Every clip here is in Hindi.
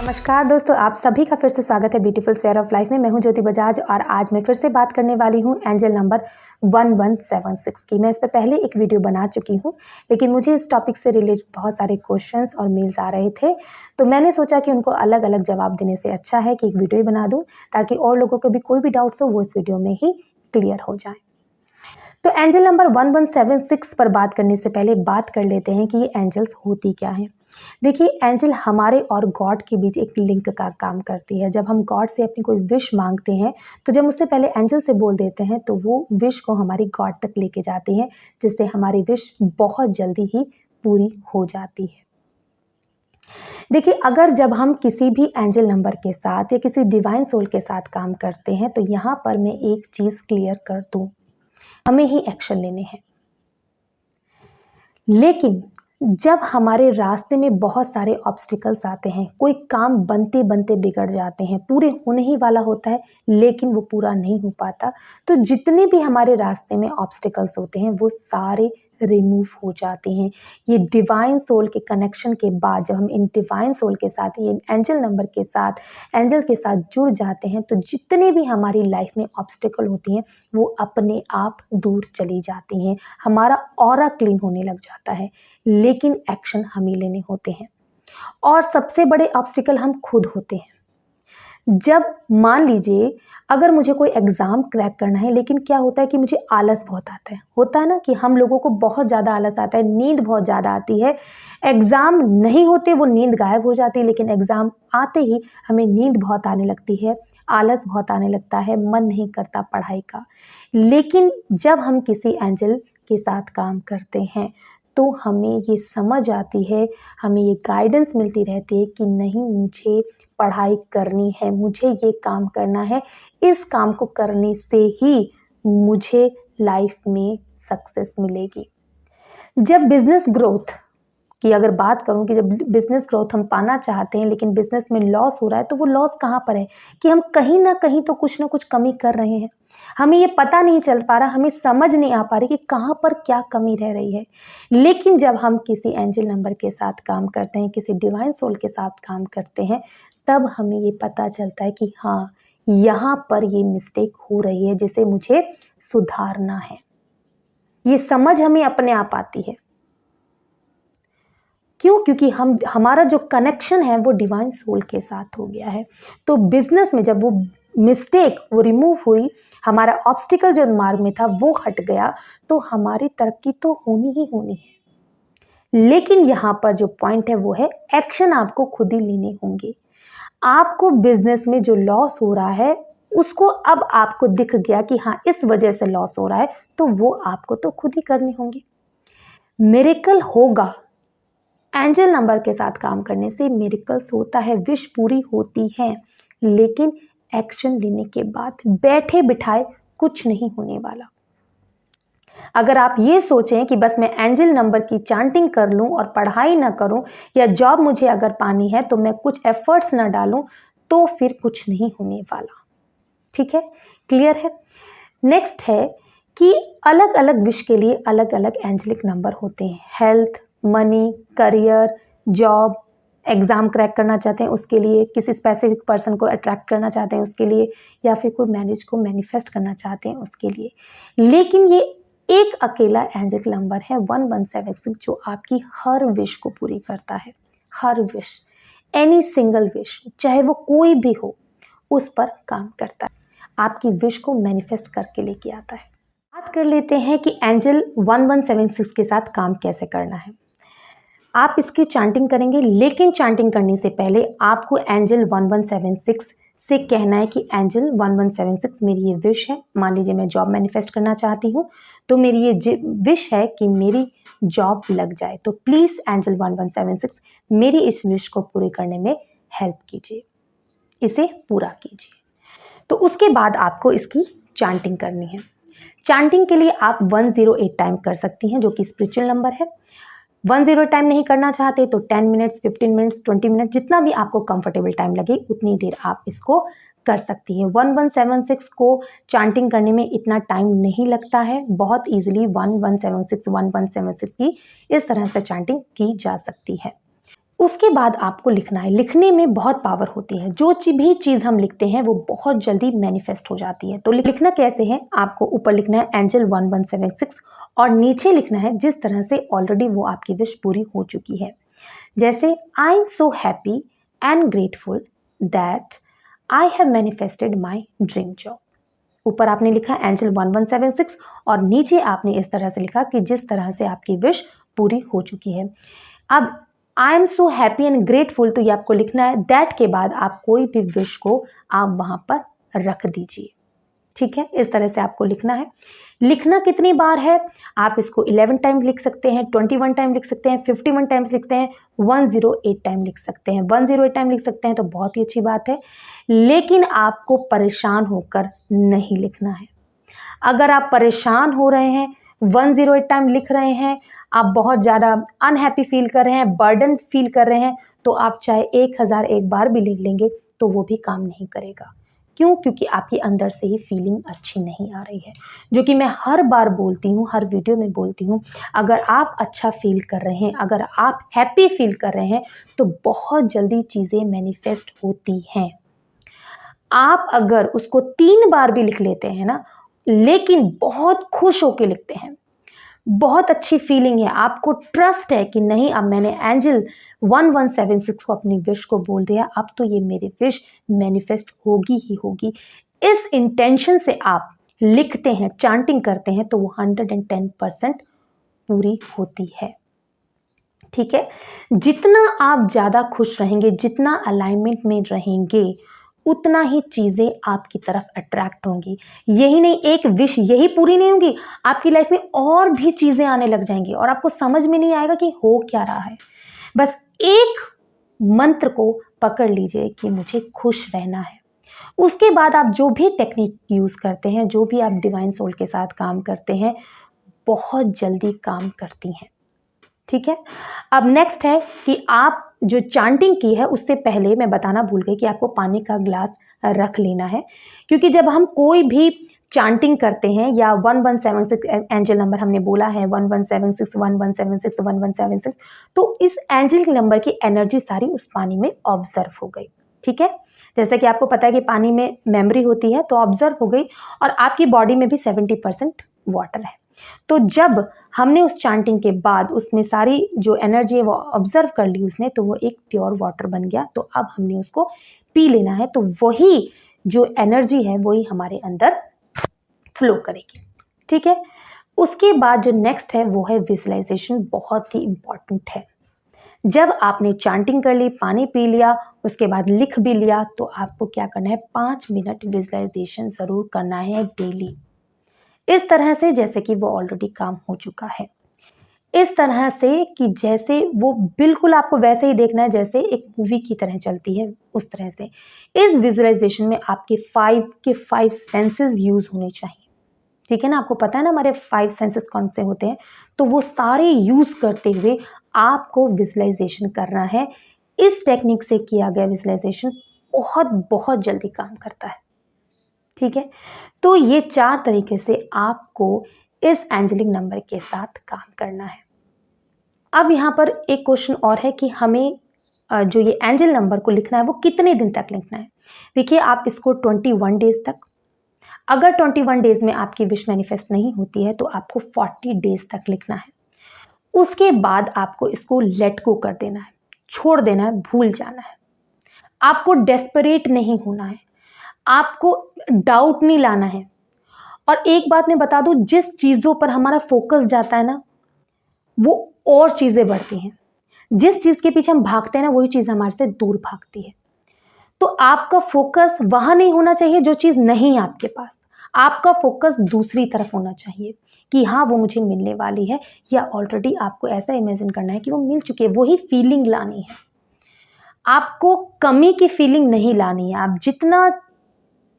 नमस्कार दोस्तों, आप सभी का फिर से स्वागत है ब्यूटीफुल स्फीयर ऑफ लाइफ में। मैं हूं ज्योति बजाज और आज मैं फिर से बात करने वाली हूं एंजल नंबर 1176 की। मैं इस पर पहले एक वीडियो बना चुकी हूं, लेकिन मुझे इस टॉपिक से रिलेटेड बहुत सारे क्वेश्चंस और मेल्स आ रहे थे, तो मैंने सोचा कि उनको अलग अलग जवाब देने से अच्छा है कि एक वीडियो ही बना दूँ, ताकि और लोगों को भी कोई भी डाउट्स हो वो इस वीडियो में ही क्लियर हो जाए। तो एंजल नंबर 1176 पर बात करने से पहले बात कर लेते हैं कि ये एंजल्स होती क्या हैं। देखिए, एंजल हमारे और गॉड के बीच एक लिंक का काम करती है। जब हम गॉड से अपनी कोई विश मांगते हैं, तो जब उससे पहले एंजल से बोल देते हैं, तो वो विश को हमारी गॉड तक लेके जाती हैं, जिससे हमारी विश बहुत जल्दी ही पूरी हो जाती है। देखिए, अगर जब हम किसी भी एंजल नंबर के साथ या किसी डिवाइन सोल के साथ काम करते हैं, तो यहाँ पर मैं एक चीज़ क्लियर कर दूँ, हमें ही एक्शन लेने हैं। लेकिन जब हमारे रास्ते में बहुत सारे ऑब्स्टिकल्स आते हैं, कोई काम बनते बनते बिगड़ जाते हैं, पूरे होने ही वाला होता है लेकिन वो पूरा नहीं हो पाता, तो जितने भी हमारे रास्ते में ऑब्स्टिकल्स होते हैं वो सारे रिमूव हो जाते हैं। ये डिवाइन सोल के कनेक्शन के बाद जब हम इन डिवाइन सोल के साथ, ये एंजल नंबर के साथ, एंजल के साथ जुड़ जाते हैं, तो जितने भी हमारी लाइफ में ऑब्स्टिकल होती हैं वो अपने आप दूर चली जाती हैं। हमारा ऑरा क्लीन होने लग जाता है, लेकिन एक्शन हमें लेने होते हैं। और सबसे बड़े ऑब्स्टिकल हम खुद होते हैं। जब मान लीजिए अगर मुझे कोई एग्ज़ाम क्रैक करना है, लेकिन क्या होता है कि मुझे आलस बहुत आता है। होता है ना कि हम लोगों को बहुत ज़्यादा आलस आता है, नींद बहुत ज़्यादा आती है। एग्ज़ाम नहीं होते वो नींद गायब हो जाती है, लेकिन एग्ज़ाम आते ही हमें नींद बहुत आने लगती है, आलस बहुत आने लगता है, मन नहीं करता पढ़ाई का। लेकिन जब हम किसी एंजल के साथ काम करते हैं, तो हमें ये समझ आती है, हमें ये गाइडेंस मिलती रहती है कि नहीं, मुझे पढ़ाई करनी है, मुझे ये काम करना है, इस काम को करने से ही मुझे लाइफ में सक्सेस मिलेगी। जब बिजनेस ग्रोथ की अगर बात करूं कि जब बिजनेस ग्रोथ हम पाना चाहते हैं लेकिन बिजनेस में लॉस हो रहा है, तो वो लॉस कहाँ पर है कि हम कहीं ना कहीं तो कुछ ना कुछ कमी कर रहे हैं। हमें ये पता नहीं चल पा रहा, हमें समझ नहीं आ पा रही कि कहाँ पर क्या कमी रह रही है। लेकिन जब हम किसी एंजल नंबर के साथ काम करते हैं, किसी डिवाइन सोल के साथ काम करते हैं, तब हमें ये पता चलता है कि हाँ, यहाँ पर ये मिस्टेक हो रही है जिसे मुझे सुधारना है। ये समझ हमें अपने आप आती है। क्यों? क्योंकि हमारा जो कनेक्शन है वो डिवाइन सोल के साथ हो गया है। तो बिजनेस में जब वो मिस्टेक वो रिमूव हुई, हमारा ऑब्स्टिकल जो मार्ग में था वो हट गया, तो हमारी तरक्की तो होनी ही होनी है। लेकिन यहाँ पर जो पॉइंट है वो है, एक्शन आपको खुद ही लेने होंगे। आपको बिजनेस में जो लॉस हो रहा है उसको अब आपको दिख गया कि हाँ, इस वजह से लॉस हो रहा है, तो वो आपको तो खुद ही करनी होंगी। मिरेकल होगा। एंजल नंबर के साथ काम करने से मिरेकल्स होता है, विश पूरी होती है, लेकिन एक्शन लेने के बाद बैठे बिठाए कुछ नहीं होने वाला। अगर आप ये सोचें कि बस मैं एंजल नंबर की चांटिंग कर लूं और पढ़ाई ना करूं, या जॉब मुझे अगर पानी है तो मैं कुछ एफर्ट्स ना डालूं, तो फिर कुछ नहीं होने वाला। ठीक है, क्लियर है। नेक्स्ट है कि अलग अलग विश के लिए अलग अलग एंजलिक नंबर होते हैं। Health, money, career, job, exam crack करना चाहते हैं उसके लिए, किसी स्पेसिफिक पर्सन को अट्रैक्ट करना चाहते हैं उसके लिए, या फिर कोई मैरिज को मैनिफेस्ट करना चाहते हैं उसके लिए। लेकिन ये एक अकेला एंजलिक नंबर है 1176, जो आपकी हर विश को पूरी करता है। हर विश, एनी सिंगल विश, चाहे वो कोई भी हो, उस पर काम करता है, आपकी विश को मैनिफेस्ट करके लेके आता है। बात कर लेते हैं कि एंजल 1176 के साथ काम कैसे करना है। आप इसकी चांटिंग करेंगे, लेकिन चांटिंग करने से पहले आपको एंजल 1176 से कहना है कि एंजल 1176, मेरी ये विश है। मान लीजिए मैं जॉब मैनिफेस्ट करना चाहती हूँ, तो मेरी ये विश है कि मेरी जॉब लग जाए, तो प्लीज़ एंजल 1176 मेरी इस विश को पूरी करने में हेल्प कीजिए, इसे पूरा कीजिए। तो उसके बाद आपको इसकी चांटिंग करनी है। चांटिंग के लिए आप 108 टाइम कर सकती हैं, जो कि स्पिरिचुअल नंबर है। 108 टाइम नहीं करना चाहते तो 10 मिनट्स, 15 मिनट्स, 20 मिनट, जितना भी आपको कंफर्टेबल टाइम लगे उतनी देर आप इसको कर सकती हैं। 1176 को चांटिंग करने में इतना टाइम नहीं लगता है, बहुत ईजिली 1176 की इस तरह से चांटिंग की जा सकती है। उसके बाद आपको लिखना है। लिखने में बहुत पावर होती है, जो भी चीज़ हम लिखते हैं वो बहुत जल्दी मैनिफेस्ट हो जाती है। तो लिखना कैसे है, आपको ऊपर लिखना है एंजल 1176 और नीचे लिखना है जिस तरह से ऑलरेडी वो आपकी विश पूरी हो चुकी है। जैसे I am so happy and grateful that I have manifested my dream job. ऊपर आपने लिखा एंजल 1176 और नीचे आपने इस तरह से लिखा कि जिस तरह से आपकी विश पूरी हो चुकी है। अब I am so happy and grateful, तो ये आपको लिखना है। दैट के बाद आप कोई भी विश को आप वहां पर रख दीजिए। ठीक है, इस तरह से आपको लिखना है। लिखना कितनी बार है, आप इसको 11 टाइम्स लिख सकते हैं, 21 टाइम लिख सकते हैं, 51 टाइम्स लिखते हैं, 108 टाइम लिख सकते हैं। 108 टाइम लिख सकते हैं तो बहुत ही अच्छी बात है, लेकिन आपको परेशान होकर नहीं लिखना है। अगर आप परेशान हो रहे हैं, 108 टाइम लिख रहे हैं, आप बहुत ज़्यादा अनहैप्पी फील कर रहे हैं, बर्डन फील कर रहे हैं, तो आप चाहे 1001 बार भी लिख लेंगे तो वो भी काम नहीं करेगा। क्यों? क्योंकि आपके अंदर से ही फीलिंग अच्छी नहीं आ रही है। जो कि मैं हर बार बोलती हूँ, हर वीडियो में बोलती हूँ, अगर आप अच्छा फील कर रहे हैं, अगर आप हैप्पी फील कर रहे हैं तो बहुत जल्दी चीज़ें मैनिफेस्ट होती हैं। आप अगर उसको 3 बार भी लिख लेते हैं ना, लेकिन बहुत खुश होके लिखते हैं, बहुत अच्छी फीलिंग है, आपको ट्रस्ट है कि नहीं, अब मैंने एंजल 1176 को अपनी विश को बोल दिया, अब तो ये मेरी विश मैनिफेस्ट होगी ही होगी। इस इंटेंशन से आप लिखते हैं, चांटिंग करते हैं, तो वो 110% पूरी होती है। ठीक है, जितना आप ज़्यादा खुश रहेंगे, जितना अलाइनमेंट में रहेंगे, उतना ही चीज़ें आपकी तरफ अट्रैक्ट होंगी। यही नहीं, एक विश यही पूरी नहीं होगी, आपकी लाइफ में और भी चीज़ें आने लग जाएंगी और आपको समझ में नहीं आएगा कि हो क्या रहा है। बस एक मंत्र को पकड़ लीजिए कि मुझे खुश रहना है। उसके बाद आप जो भी टेक्निक यूज़ करते हैं, जो भी आप डिवाइन सोल के साथ काम करते हैं, बहुत जल्दी काम करती हैं। ठीक है, अब नेक्स्ट है कि आप जो चांटिंग की है उससे पहले मैं बताना भूल गई कि आपको पानी का ग्लास रख लेना है, क्योंकि जब हम कोई भी चांटिंग करते हैं या 1176 एंजल नंबर हमने बोला है, 1176 1176 1176, तो इस एंजल नंबर की एनर्जी सारी उस पानी में ऑब्जर्व हो गई। ठीक है, जैसा कि आपको पता है कि पानी में मेमोरी होती है, तो ऑब्जर्व हो गई और आपकी बॉडी में भी 70% वाटर है। तो जब हमने उस चांटिंग के बाद उसमें सारी जो एनर्जी है वो ऑब्जर्व कर ली उसने, तो वो एक प्योर वाटर बन गया। तो अब हमने उसको पी लेना है, तो वही जो एनर्जी है वही हमारे अंदर फ्लो करेगी। ठीक है, उसके बाद जो नेक्स्ट है वो है विजुअलाइजेशन। बहुत ही इंपॉर्टेंट है। जब आपने चांटिंग कर ली, पानी पी लिया, उसके बाद लिख भी लिया, तो आपको क्या करना है, 5 मिनट विजुअलाइजेशन ज़रूर करना है डेली। इस तरह से जैसे कि वो ऑलरेडी काम हो चुका है, इस तरह से कि जैसे वो बिल्कुल आपको वैसे ही देखना है जैसे एक मूवी की तरह चलती है, उस तरह से। इस विजुअलाइजेशन में आपके 5 सेंसेस यूज होने चाहिए। ठीक है ना, आपको पता है ना हमारे 5 सेंसेस कौन से होते हैं, तो वो सारे यूज करते हुए आपको विजुअलाइजेशन करना है। इस टेक्निक से किया गया विजुअलाइजेशन बहुत बहुत जल्दी काम करता है। ठीक है, तो ये 4 तरीके से आपको इस एंजेलिक नंबर के साथ काम करना है। अब यहाँ पर एक क्वेश्चन और है कि हमें जो ये एंजल नंबर को लिखना है वो कितने दिन तक लिखना है। देखिए, आप इसको 21 डेज तक, अगर 21 डेज में आपकी विश मैनिफेस्ट नहीं होती है तो आपको 40 डेज तक लिखना है। उसके बाद आपको इसको लेट गो कर देना है, छोड़ देना है, भूल जाना है। आपको डेस्परेट नहीं होना है, आपको डाउट नहीं लाना है। और एक बात मैं बता दूं, जिस चीज़ों पर हमारा फोकस जाता है ना, वो और चीज़ें बढ़ती हैं। जिस चीज़ के पीछे हम भागते हैं ना, वही चीज़ हमारे से दूर भागती है। तो आपका फोकस वहाँ नहीं होना चाहिए जो चीज़ नहीं है आपके पास। आपका फोकस दूसरी तरफ होना चाहिए कि हाँ, वो मुझे मिलने वाली है, या ऑलरेडी आपको ऐसा इमेजिन करना है कि वो मिल चुकी है। वही फीलिंग लानी है, आपको कमी की फीलिंग नहीं लानी है। आप जितना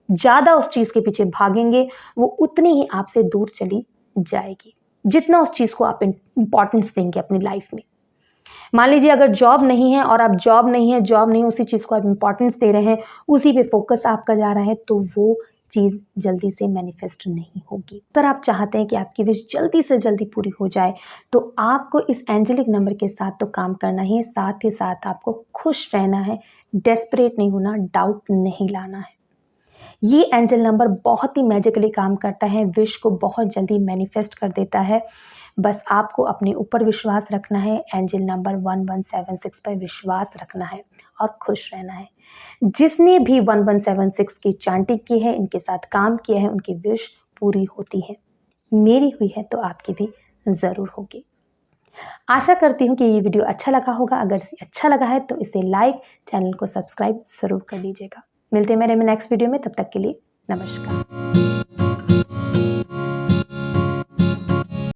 ज़्यादा उस चीज़ के पीछे भागेंगे वो उतनी ही आपसे दूर चली जाएगी, जितना उस चीज़ को आप इंपॉर्टेंस देंगे अपनी लाइफ में। मान लीजिए अगर जॉब नहीं है और आप जॉब नहीं, उसी चीज़ को आप इंपॉर्टेंस दे रहे हैं, उसी पे फोकस आपका जा रहा है, तो वो चीज़ जल्दी से मैनिफेस्ट नहीं होगी। अगर आप चाहते हैं कि आपकी विश जल्दी से जल्दी पूरी हो जाए तो आपको इस एंजेलिक नंबर के साथ तो काम करना ही है, साथ ही साथ आपको खुश रहना है, डेस्परेट नहीं होना, डाउट नहीं लाना है। ये एंजल नंबर बहुत ही मैजिकली काम करता है, विश को बहुत जल्दी मैनिफेस्ट कर देता है। बस आपको अपने ऊपर विश्वास रखना है, एंजल नंबर 1176 पर विश्वास रखना है और खुश रहना है। जिसने भी 1176 की चांटिंग की है, इनके साथ काम किया है, उनकी विश पूरी होती है। मेरी हुई है तो आपकी भी ज़रूर होगी। आशा करती हूँ कि ये वीडियो अच्छा लगा होगा। अगर अच्छा लगा है तो इसे लाइक, चैनल को सब्सक्राइब ज़रूर कर लीजिएगा। मिलते हैं मेरे नेक्स्ट वीडियो में, तब तक के लिए नमस्कार।